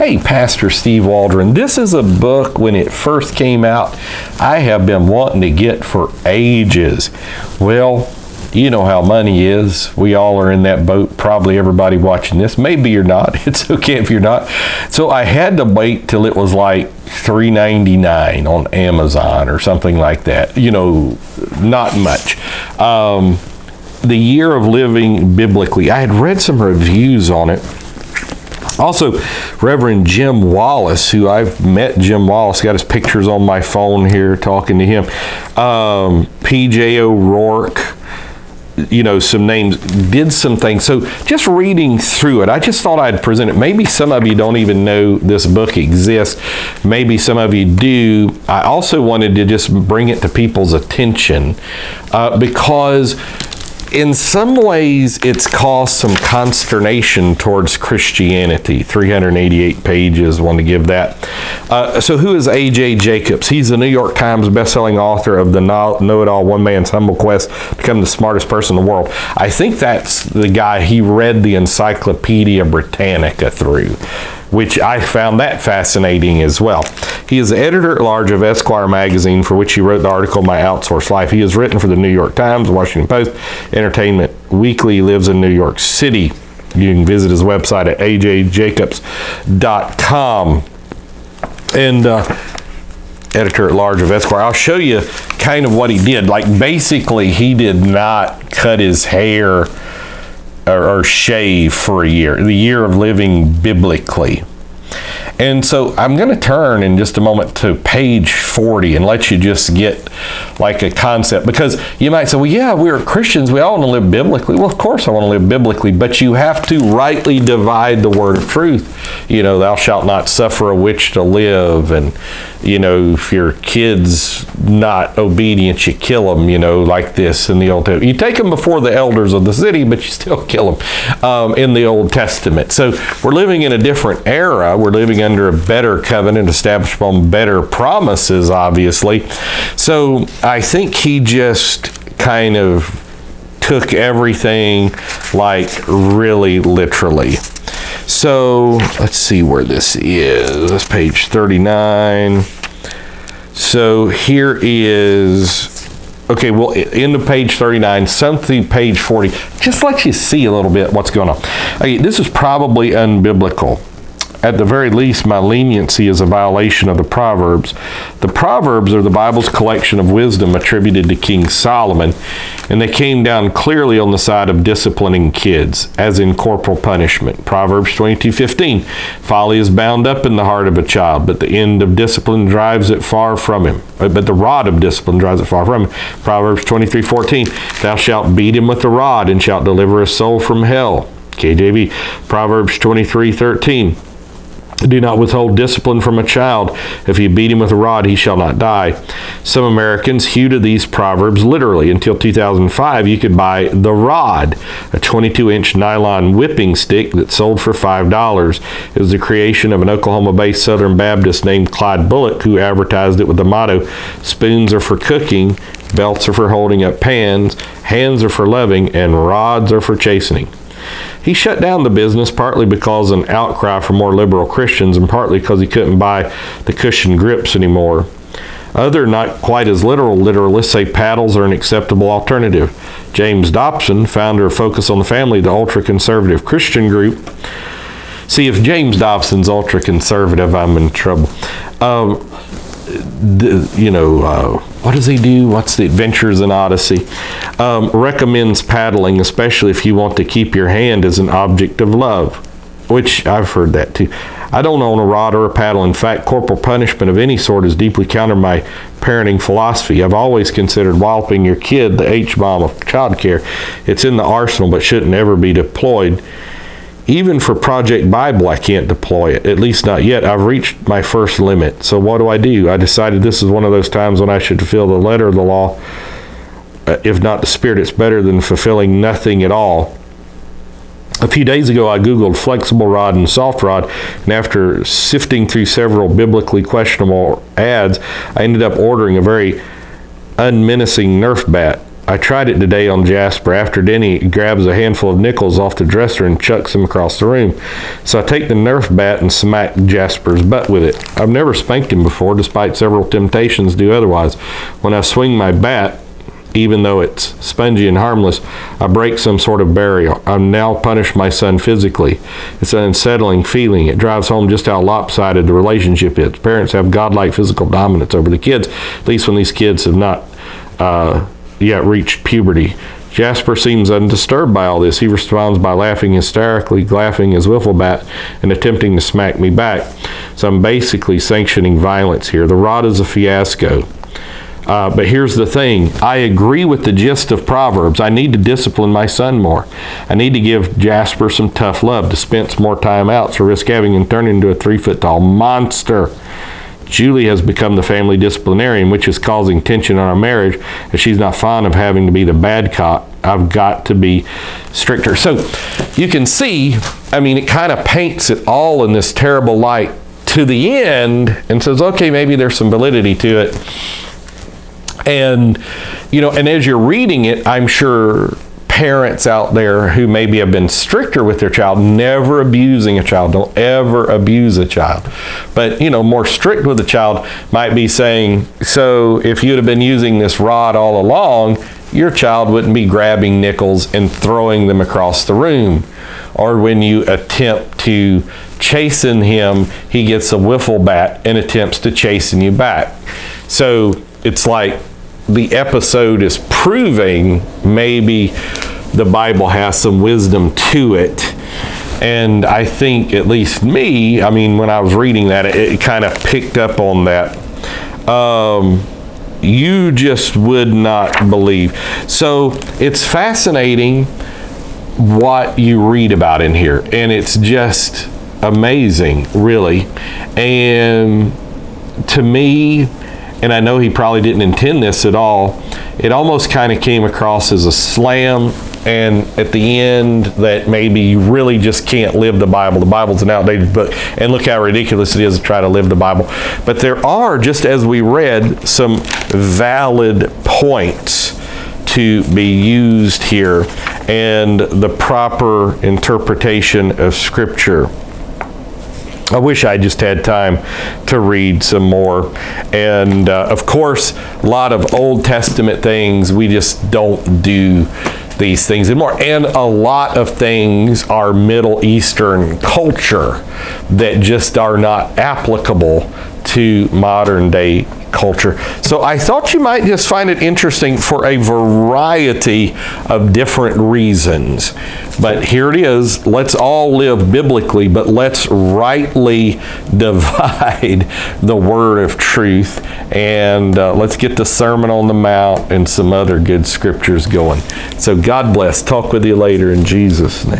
Hey, Pastor Steve Waldron. This is a book, when it first came out, I have been wanting to get for ages. Well, you know how money is. We all are in that boat, probably everybody watching this. Maybe you're not. It's okay if you're not. So I had to wait till it was like $3.99 on Amazon or something like that. You know, not much. The Year of Living Biblically. I had read some reviews on it. Also, Reverend Jim Wallace, who I've met Jim Wallace, got his pictures on my phone here talking to him. P.J. O'Rourke, you know, some names, did some things. So just reading through it, I just thought I'd present it. Maybe some of you don't even know this book exists. Maybe some of you do. I also wanted to just bring it to people's attention because in some ways, it's caused some consternation towards Christianity. 388 pages, want to give that. So who is A.J. Jacobs? He's the New York Times bestselling author of the Know-It-All One Man's Humble Quest to Become the Smartest Person in the World. I think that's the guy he read the Encyclopedia Britannica through, which I found that fascinating as well. He is the editor-at-large of Esquire magazine, for which he wrote the article, My Outsourced Life. He has written for the New York Times, Washington Post, Entertainment Weekly. He lives in New York City. You can visit his website at ajjacobs.com. And editor-at-large of Esquire. I'll show you kind of what he did. Like, basically, he did not cut his hair or shave for a year, the year of living biblically. And so I'm going to turn in just a moment to page 40 and let you just get like a concept, because you might say, well, yeah, we're Christians, we all want to live biblically. Well, of course I want to live biblically, but you have to rightly divide the word of truth. You know, thou shalt not suffer a witch to live, and you know, if your kid's not obedient, you kill them, you know, like this in the Old Testament. You take them before the elders of the city, but you still kill them in the Old Testament. So we're living in a different era. We're living under a better covenant established upon better promises, obviously. So I think he just kind of took everything like really literally. So let's see where this is. That's page 39. So here is, okay, well, into page 39, something page 40, just let you see a little bit what's going on. Okay, this is probably unbiblical. At the very least, my leniency is a violation of the Proverbs. The Proverbs are the Bible's collection of wisdom attributed to King Solomon, and they came down clearly on the side of disciplining kids, as in corporal punishment. Proverbs 22:15, folly is bound up in the heart of a child, but the end of discipline drives it far from him. But the rod of discipline drives it far from him. Proverbs 23:14, thou shalt beat him with the rod, and shalt deliver a soul from hell. KJV. Proverbs 23:13, do not withhold discipline from a child. If you beat him with a rod, he shall not die. Some Americans hew to these proverbs literally. Until 2005, you could buy The Rod, a 22-inch nylon whipping stick that sold for $5. It was the creation of an Oklahoma-based Southern Baptist named Clyde Bullock, who advertised it with the motto, spoons are for cooking, belts are for holding up pans, hands are for loving, and rods are for chastening. He shut down the business partly because of an outcry from more liberal Christians, and partly because he couldn't buy the cushion grips anymore. Other not quite as literal literalists say paddles are an acceptable alternative. James Dobson, founder of Focus on the Family, the ultra-conservative Christian group. See, if James Dobson's ultra-conservative, I'm in trouble. What does he do? What's the Adventures in Odyssey? Recommends paddling, especially if you want to keep your hand as an object of love, which I've heard that too. I don't own a rod or a paddle. In fact, corporal punishment of any sort is deeply counter my parenting philosophy. I've always considered walloping your kid the H-bomb of childcare. It's in the arsenal, but shouldn't ever be deployed. Even for Project Bible, I can't deploy it, at least not yet. I've reached my first limit. So what do? I decided this is one of those times when I should fulfill the letter of the law. If not the spirit, it's better than fulfilling nothing at all. A few days ago, I Googled flexible rod and soft rod, and after sifting through several biblically questionable ads, I ended up ordering a very unmenacing Nerf bat. I tried it today on Jasper. After Denny grabs a handful of nickels off the dresser and chucks them across the room. So I take the Nerf bat and smack Jasper's butt with it. I've never spanked him before, despite several temptations to do otherwise. When I swing my bat, even though it's spongy and harmless, I break some sort of barrier. I've now punished my son physically. It's an unsettling feeling. It drives home just how lopsided the relationship is. Parents have godlike physical dominance over the kids, at least when these kids have not yet reached puberty. Jasper seems undisturbed by all this. He responds by laughing hysterically, laughing his wiffle bat, and attempting to smack me back. So I'm basically sanctioning violence here. The rod is a fiasco. But here's the thing. I agree with the gist of Proverbs. I need to discipline my son more. I need to give Jasper some tough love, dispense more timeouts, or risk having him turn into a 3-foot-tall monster. Julie has become the family disciplinarian, which is causing tension in our marriage, as she's not fond of having to be the bad cop. I've got to be stricter. So you can see, I mean, it kind of paints it all in this terrible light to the end and says, okay, maybe there's some validity to it. And, you know, and as you're reading it, I'm sure parents out there who maybe have been stricter with their child, never abusing a child, don't ever abuse a child. But, you know, more strict with a child might be saying, so if you'd have been using this rod all along, your child wouldn't be grabbing nickels and throwing them across the room. Or when you attempt to chasten him, he gets a wiffle bat and attempts to chasten you back. So it's like the episode is proving maybe the Bible has some wisdom to it. And I think, at least me, I mean, when I was reading that, it kind of picked up on that. You just would not believe. So it's fascinating what you read about in here. And it's just amazing, really. And to me, and I know he probably didn't intend this at all, it almost kind of came across as a slam, and at the end that maybe you really just can't live the Bible. The Bible's an outdated book, and look how ridiculous it is to try to live the Bible. But there are, just as we read, some valid points to be used here and the proper interpretation of Scripture. I wish I just had time to read some more. And of course, a lot of Old Testament things, we just don't do these things anymore. And a lot of things are Middle Eastern culture that just are not applicable to modern day culture. So I thought you might just find it interesting for a variety of different reasons. But here it is. Let's all live biblically, but let's rightly divide the word of truth. And let's get the Sermon on the Mount and some other good scriptures going. So God bless. Talk with you later in Jesus' name.